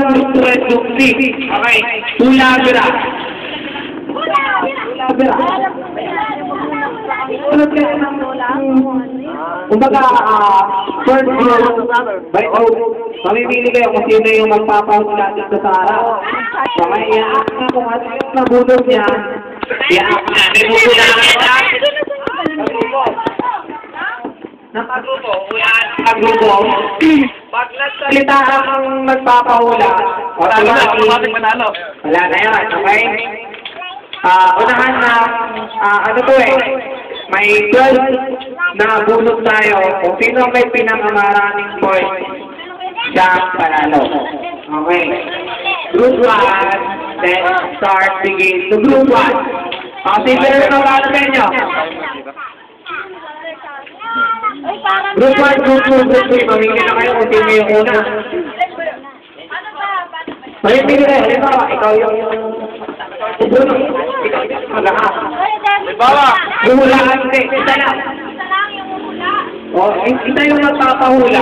Group 1, Group 3. Okay. Hula-bira. Hula-bira. Sunod kayo ng kumbaga, first group, by mamimili kayo kung sino yung magpapahula dito sa harap. Okay, i-act na kung ano yung nabunod niya. I-act na. May buto na kita. Nakagrupo. Nakagrupo. Pag nagsalita ang magpapahula, wala na yan, okay? Unahan na, ano to may 12 na bunot tayo. Kung sino may pinakamaraming points, siya panalo. Okay. Group 1, then start, begin. So group 1. Sino na wala sa inyo? Group 1, group 2, group 3. Mamili na kayo kung sino yung una. Mamili kayo. Halimbawa, ikaw yung Bruno. Ikaw yung mag-ahas. Halimbawa, hula. Isa lang yung hula. Isa yung magpapahula.